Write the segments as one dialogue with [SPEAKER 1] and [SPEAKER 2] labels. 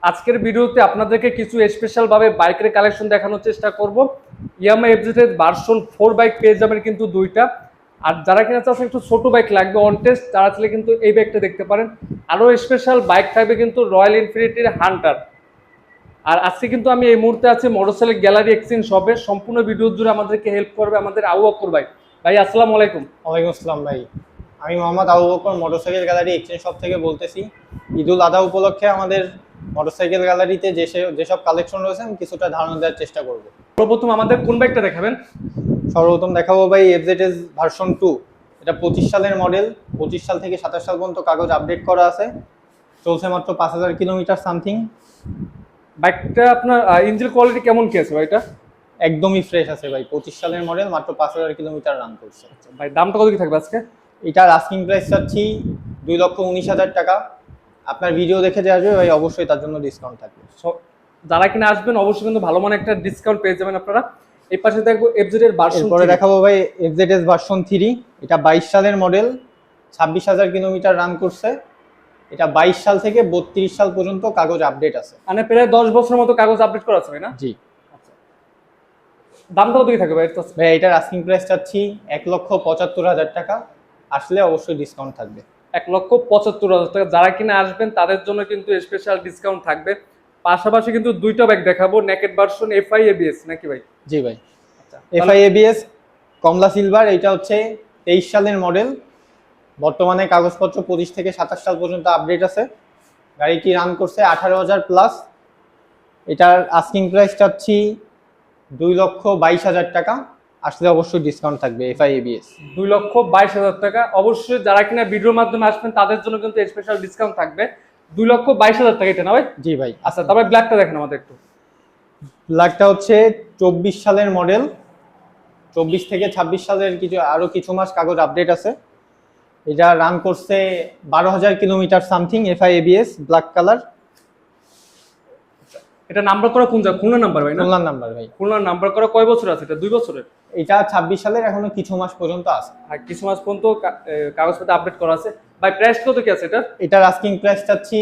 [SPEAKER 1] আজকের ভিডিওতে আপনাদেরকে কিছু স্পেশাল ভাবে বাইকের কালেকশন দেখানোর চেষ্টা করব। ইয়ামাহা এফজেড ভার্সন 4 বাইক পেয়ে যাবেন কিন্তু দুইটা। আর যারা কিনা চাচ্ছেন একটু ছোট বাইক লাগবে অন টেস্ট, তারা চাইলে কিন্তু এই বাইকটা দেখতে পারেন। আরও স্পেশাল বাইক থাকবে কিন্তু রয়্যাল এনফিল্ডের হান্টার। আর আজকে কিন্তু আমি এই মুহূর্তে আছি মোটরসাইকেল গ্যালারি এক্সচেঞ্জ শপে। সম্পূর্ণ ভিডিও জুড়ে আমাদেরকে হেল্প করবে আমাদের আবু বকর ভাই। ভাই আসসালামু আলাইকুম।
[SPEAKER 2] ওয়ালাইকুম আসসালাম ভাই, আমি Mohammad Abu Bakar motorcycle gallery exchange shop থেকে বলতেছি। ঈদুল আজহা উপলক্ষে আমাদের মোটরসাইকেল গ্যালারিতে যেসব কালেকশন রয়েছে আমি কিছুটা ধারণা দেওয়ার চেষ্টা করব।
[SPEAKER 1] সর্বপ্রথম আমাদের কোন বাইকটা দেখাবেন?
[SPEAKER 2] সর্বপ্রথম দেখাবো ভাই এফজেড ভার্সন 2। এটা 25 সালের মডেল। 25 সাল থেকে 27 সাল পর্যন্ত কাগজ আপডেট করা আছে। চলছে মাত্র 5000 কিলোমিটার সামথিং।
[SPEAKER 1] বাইকটা আপনার ইঞ্জিন কোয়ালিটি কেমন কি আছে ভাইটা?
[SPEAKER 2] একদমই ফ্রেশ আছে ভাই। 25 সালের মডেল, মাত্র 5000 কিলোমিটার রান করছে।
[SPEAKER 1] ভাই দামটা কত কি থাকবে আজকে?
[SPEAKER 2] এটার আস্কিং প্রাইস চাচ্ছি 2,19,000 টাকা। আপনার ভিডিও দেখে যে আসবে ভাই, অবশ্যই তার জন্য ডিসকাউন্ট থাকবে।
[SPEAKER 1] যারা কিনা আসবেন অবশ্যই কিন্তু ভালো মানের একটা ডিসকাউন্ট পেয়ে যাবেন আপনারা। এই পাশে দেখবো এফজেড এর ভার্সন,
[SPEAKER 2] পরে দেখাবো ভাই এফজেড ভার্সন 3। এটা 22 সালের মডেল, 26,000 কিলোমিটার রান করছে। এটা 22 সাল থেকে 32 সাল পর্যন্ত কাগজ আপডেট আছে।
[SPEAKER 1] মানে প্রায় 10 বছরের মতো কাগজ আপডেট করা আছে ভাই না?
[SPEAKER 2] জি।
[SPEAKER 1] দামটা কত কি থাকবে ভাই?
[SPEAKER 2] ভাই এটার আস্কিং প্রাইস চাচ্ছি 1,75,000 টাকা। আসলে অবশ্যই ডিসকাউন্ট থাকবে।
[SPEAKER 1] 1,75,000 টাকা। যারা কিনা আসবেন তাদের জন্য কিন্তু স্পেশাল ডিসকাউন্ট থাকবে। পাশাপাশি কিন্তু দুইটা বাইক দেখাবো, নেকেড ভার্সন এফআই এবিএস নাকি ভাই?
[SPEAKER 2] জি ভাই, এফআই এবিএস কমলা সিলভার। এটা হচ্ছে 23 সালের মডেল। বর্তমানে কাগজপত্র 25 থেকে 27 সাল পর্যন্ত আপডেট আছে। গাড়িটি রান করছে 18,000 প্লাস। এটার আস্কিং প্রাইস চাচ্ছি 2,22,000 টাকা। আসলে অবশ্যই ডিসকাউন্ট থাকবে। এফআই এবিএস
[SPEAKER 1] 2,22,000 টাকা। অবশ্যই যারা কিনা ভিডিওর মাধ্যমে আসবেন তাদের জন্য কিন্তু স্পেশাল ডিসকাউন্ট থাকবে। 2,22,000 টাকা এটা না ভাই?
[SPEAKER 2] জি ভাই।
[SPEAKER 1] আচ্ছা, তারপরে ব্ল্যাকটা দেখেন আমাদের একটু।
[SPEAKER 2] ব্ল্যাকটা হচ্ছে 24 সালের মডেল। 24 থেকে 26 সালের কিছু মাস কাগজ আপডেট আছে। এটা রান করছে 12,000 kilometre something. FI ABS black colour.
[SPEAKER 1] এটা নাম্বার করা কোন জায়গা? খুলনা নাম্বার ভাই না?
[SPEAKER 2] খুলনার নাম্বার ভাই।
[SPEAKER 1] খুলনার নাম্বার করা কয় বছর আছে এটা? 2 বছরের?
[SPEAKER 2] এটা 26 সালের, এখনো কিছু মাস পর্যন্ত আছে।
[SPEAKER 1] আর কিছু মাস পর্যন্ত কাগজপত্র আপডেট করা আছে। ভাই প্রাইস কত কি আছে এটা?
[SPEAKER 2] এটার আস্কিং প্রাইস চাচ্ছি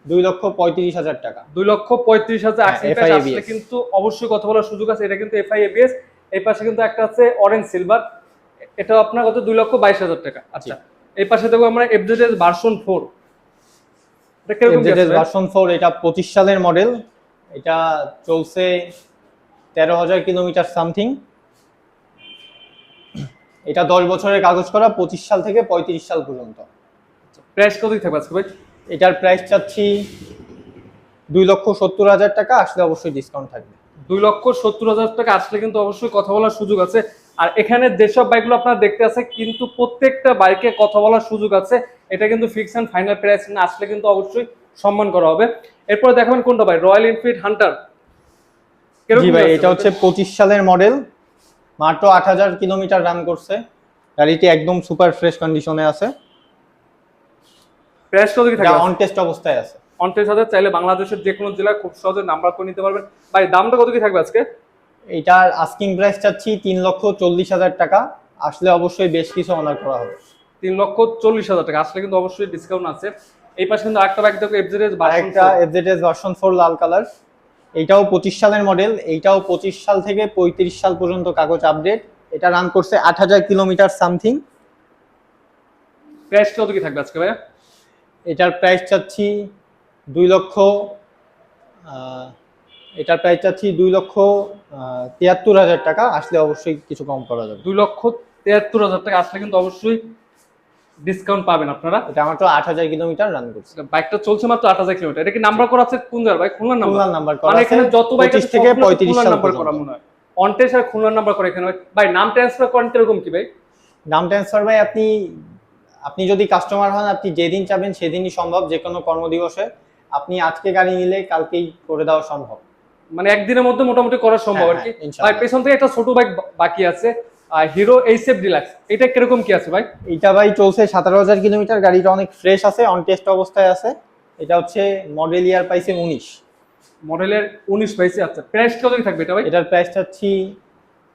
[SPEAKER 2] 2,35,000 টাকা।
[SPEAKER 1] 2,35,000 আস্কিং প্রাইস। আসলে কিন্তু অবশ্যই কথা বলার সুযোগ আছে। এটা কিন্তু এফআই এবিএস। এই পাশে কিন্তু একটা আছে অরেঞ্জ সিলভার, এটা আপনার কত? 2,22,000 টাকা। আচ্ছা, এই পাশে দেখো আমরা এফজেড ভার্সন 4। এটা কিরকম কি আছে?
[SPEAKER 2] ভার্সন 4 এটা 25 সালের মডেল। এটা চলছে 13,000 কিলোমিটার সামথিং। এটা 10 বছরের কাগজ করা, 25 সাল থেকে 35 সাল পর্যন্ত।
[SPEAKER 1] প্রাইস কত থাকবে আজকে ভাই?
[SPEAKER 2] এটার প্রাইস চাচ্ছি 2,70,000 টাকা। আসলে অবশ্যই ডিসকাউন্ট থাকবে।
[SPEAKER 1] 2,70,000 টাকা আসলে কিন্তু অবশ্যই কথা বলার সুযোগ আছে। আর এখানে যেসব বাইকগুলো আপনারা দেখতে আছে কিন্তু প্রত্যেকটা বাইকে কথা বলার সুযোগ আছে। এটা কিন্তু ফিক্স এন্ড ফাইনাল প্রাইস না, আসলে কিন্তু অবশ্যই সম্মান করা হবে। এরপর দেখাবেন কোনটা ভাই? Royal Enfield Hunter.
[SPEAKER 2] জি ভাই, এটা হচ্ছে 25 সালের মডেল। মাত্র 8,000 কিলোমিটার রান করছে। গাড়িটি একদম সুপার ফ্রেশ কন্ডিশনে আছে।
[SPEAKER 1] প্রাইস কত কি থাকবে?
[SPEAKER 2] অন টেস্ট অবস্থায় আছে।
[SPEAKER 1] 50,000। চাইলে বাংলাদেশের যে কোনো জেলায় খুব সহজে নাম্বার করে নিতে পারবেন। ভাই দামটা কত কি থাকবে আজকে?
[SPEAKER 2] এটার আস্কিং প্রাইস চাচ্ছি 3,40,000 টাকা। আসলে অবশ্যই বেশ কিছু অনার করা হবে।
[SPEAKER 1] 3,40,000 টাকা। আসলে কিন্তু অবশ্যই ডিসকাউন্ট আছে। এই পাশে কিন্তু আরেকটা বাইক দেখো, এফজেড
[SPEAKER 2] ভার্সন 4 লাল কালার। এইটাও 25 সালের মডেল। এইটাও 25 সাল থেকে 35 সাল পর্যন্ত কাগজ আপডেট। এটা রান করছে 8,000 কিলোমিটার সামথিং।
[SPEAKER 1] প্রাইস কত কি থাকবে আজকে ভাইয়া?
[SPEAKER 2] এটার প্রাইস চাচ্ছি 2,73,000 টাকা। আসলে অবশ্যই কিছু কম করা যাবে।
[SPEAKER 1] 2,73,000 টাকা। আসলে কিন্তু অবশ্যই ডিসকাউন্ট পাবেন আপনারা।
[SPEAKER 2] এটা মাত্র 8,000 কিলোমিটার রান করছে।
[SPEAKER 1] বাইকটা চলছে মাত্র 8,000 কিলোমিটার। এটা কি নাম্বার করা আছে কোন জায়গায় ভাই? খুলনার নাম্বার?
[SPEAKER 2] খুলনার নাম্বার করা
[SPEAKER 1] মানে
[SPEAKER 2] আছে।
[SPEAKER 1] এখানে যত বাইক
[SPEAKER 2] 25 থেকে 35 সাল
[SPEAKER 1] নাম্বার করা মনে হয়। অনটেস আর খুলনার নাম্বার করা এখানে। ভাই নাম ট্রান্সফার করেন কিরকম কি ভাই?
[SPEAKER 2] নাম ট্রান্সফার ভাই আপনি যদি কাস্টমার হন, আপনি যেদিন চাবেন সেদিনই সম্ভব। যে কোনো কর্মদিবসে আপনি আজকে গাড়ি নিলে কালকেই করে দেওয়া সম্ভব।
[SPEAKER 1] মানে একদিনের মধ্যে মোটামুটি করা সম্ভব আর কি। ভাই পেছন থেকে একটা ছোট বাইক বাকি আছে, হিরো এইচএফ ডিলাক্স। এটা কিরকম কি আছে ভাই?
[SPEAKER 2] এটা ভাই চলছে 17,000 কিলোমিটার। গাড়িটা অনেক ফ্রেশ আছে, অন টেস্ট অবস্থায় আছে। এটা হচ্ছে মডেল ইয়ার পাইছে 19।
[SPEAKER 1] মডেলের 19 পাইছে। আচ্ছা, প্রাইস কত থাকবে এটা ভাই?
[SPEAKER 2] এটার প্রাইস চাচ্ছি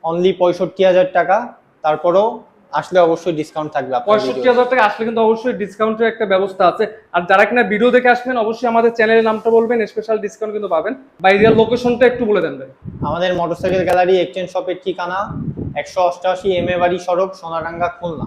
[SPEAKER 2] অনলি 65,000 টাকা। তারপরও আসলে অবশ্যই ডিসকাউন্ট থাকবে আপনার
[SPEAKER 1] 65,000 টাকা আসলে কিন্তু অবশ্যই ডিসকাউন্টের একটা ব্যবস্থা আছে। আর যারা কিনা ভিডিও দেখে আসবেন অবশ্যই আমাদের চ্যানেলের নামটা বলবেন, স্পেশাল ডিসকাউন্ট কিন্তু পাবেন। বা এরিয়ার লোকেশনটা একটু বলে দেন ভাই।
[SPEAKER 2] আমাদের মোটরসাইকেল গ্যালারি এক্সচেঞ্জ শপের ঠিকানা 188 এম এ বাড়ি সড়ক, সোনারাঙ্গা, খুলনা।